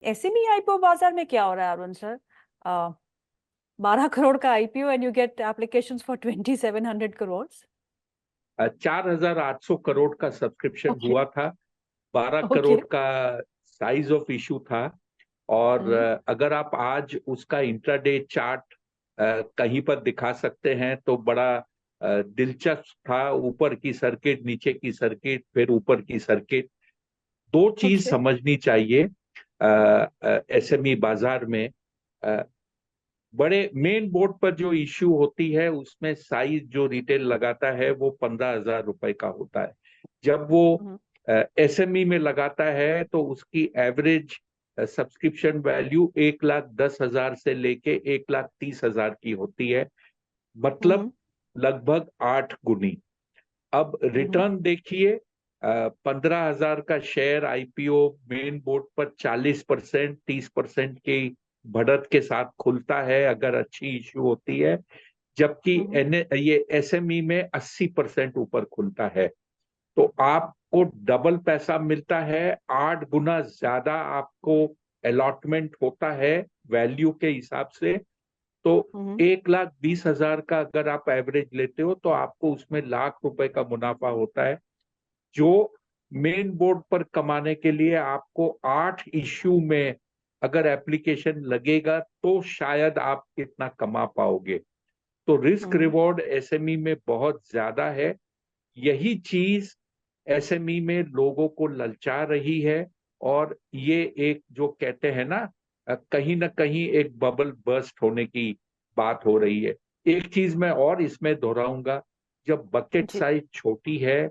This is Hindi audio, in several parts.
एसएमई आईपीओ बाजार में क्या हो रहा है अरुण सर? 12 करोड़ का IPO and you get applications for 2700 crore. 4,800 crore का सब्सक्रिप्शन ओके हुआ था, 12 ओके। करोड़ का साइज ऑफ इशू था। और अगर आप आज उसका इंट्राडे चार्ट कहीं पर दिखा सकते हैं तो बड़ा दिलचस्प था। ऊपर की सर्किट, नीचे की सर्किट, फिर ऊपर की सर्किट। दो चीज ओके। समझनी चाहिए एसएमई बाजार में। अ, बड़े मेन बोर्ड पर जो इश्यू होती है उसमें साइज जो रिटेल लगाता है वो 15,000 रुपए का होता है। जब वो एसएमई में लगाता है तो उसकी एवरेज सब्सक्रिप्शन वैल्यू 1,10,000 से लेके 1,30,000 की होती है, मतलब लगभग 8 गुनी। अब रिटर्न देखिए, 15,000 का शेयर आईपीओ मेन बोर्ड पर 40%, 30% की बढ़त के साथ खुलता है अगर अच्छी इश्यू होती है, जबकि ये एसएमई में 80% ऊपर खुलता है। तो आपको डबल पैसा मिलता है, 8 गुना ज्यादा आपको अलॉटमेंट होता है वैल्यू के हिसाब से। तो 1,20,000 का अगर आप एवरेज लेते हो तो आपको उसमें लाख रुपए का मुनाफा होता है, जो मेन बोर्ड पर कमाने के लिए आपको 8 इश्यू में अगर एप्लीकेशन लगेगा तो शायद आप कितना कमा पाओगे। तो रिस्क रिवॉर्ड एसएमई में बहुत ज्यादा है। यही चीज एसएमई में लोगों को ललचा रही है। और ये एक जो कहते हैं कहीं ना कहीं एक बबल बर्स्ट होने की बात हो रही है। एक चीज मैं और इसमें दोहराऊंगा, जब बकेट जी। साइज छोटी है,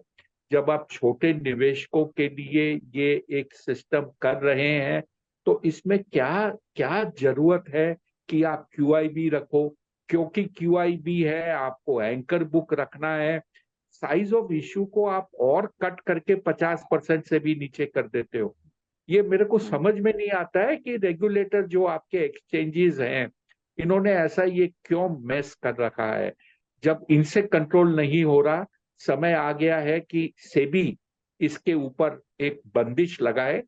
जब आप छोटे निवेशकों के लिए ये एक सिस्टम कर रहे हैं, तो इसमें क्या क्या जरूरत है कि आप क्यूआईबी रखो, क्योंकि क्यूआईबी है, आपको एंकर बुक रखना है। साइज ऑफ इशू को आप और कट करके 50% से भी नीचे कर देते हो। ये मेरे को समझ में नहीं आता है कि रेगुलेटर जो आपके एक्सचेंजेस हैं, इन्होंने ऐसा ये क्यों मेस कर रखा है। जब इनसे कंट्रोल नहीं हो रहा, समय आ गया है कि सेबी इसके ऊपर एक बंदिश लगाए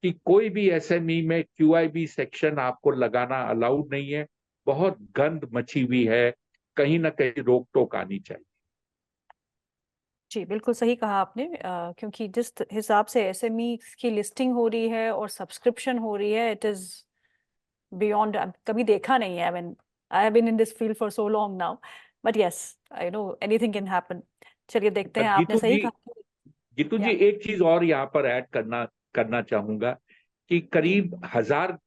कि कोई भी एसएमई में क्यूआईबी सेक्शन आपको लगाना अलाउड नहीं है। बहुत गंद मची हुई है, कहीं ना कहीं रोक टोक आनी चाहिए। जी, बिल्कुल सही कहा आपने। क्योंकि जिस हिसाब से एसएमई की लिस्टिंग हो रही है और सब्सक्रिप्शन हो रही है, इट इज बियॉन्ड, कभी देखा नहीं है। I mean I have been in this field for so long now, but yes, I know anything can happen. चलिए देखते हैं, आपने गीतू सही जी, कहा। गीतू जी, या एक चीज और यहाँ पर ऐड करना करना चाहूंगा कि जी। करीब 1,000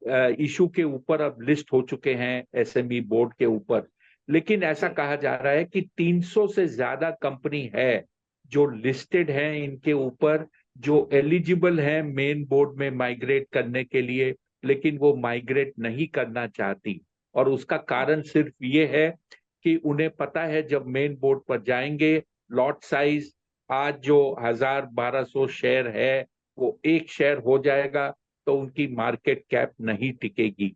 इशू के ऊपर अब लिस्ट हो चुके हैं एसएमई बोर्ड के ऊपर। लेकिन ऐसा जी। कहा जा रहा है कि 300 से ज्यादा कंपनी है जो लिस्टेड हैं इनके ऊपर, जो एलिजिबल हैं मेन बोर्ड में माइग्रेट करने के लिए, लेकिन वो माइग्रेट नहीं करना चाहती। और उसका कारण सिर्फ ये है कि उन्हें पता है जब मेन बोर्ड पर जाएंगे, लॉट साइज आज जो 1,000-1,200 शेयर है वो एक शेयर हो जाएगा, तो उनकी मार्केट कैप नहीं टिकेगी।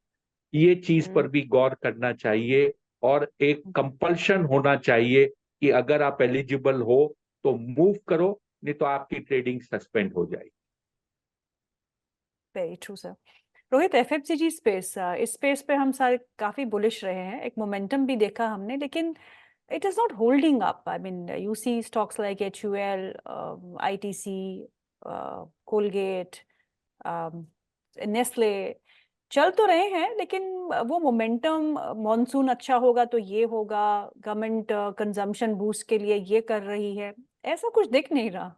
ये चीज पर भी गौर करना चाहिए और एक कंपल्शन होना चाहिए कि अगर आप एलिजिबल हो तो मूव करो, नहीं तो आपकी ट्रेडिंग सस्पेंड हो जाएगी। Very true sir. Rohit, FMCG space, इस स्पेस पे हम सारे काफी बुलिश रहे हैं, एक मोमेंटम भी देखा हमने, लेकिन it is not holding up. I mean, you see stocks like HUL, ITC, Colgate, Nestle चल तो रहे हैं, लेकिन वो मोमेंटम, मॉनसून अच्छा होगा तो ये होगा, गवर्नमेंट कंजम्पशन बूस्ट के लिए ये कर रही है, ऐसा कुछ दिख नहीं रहा।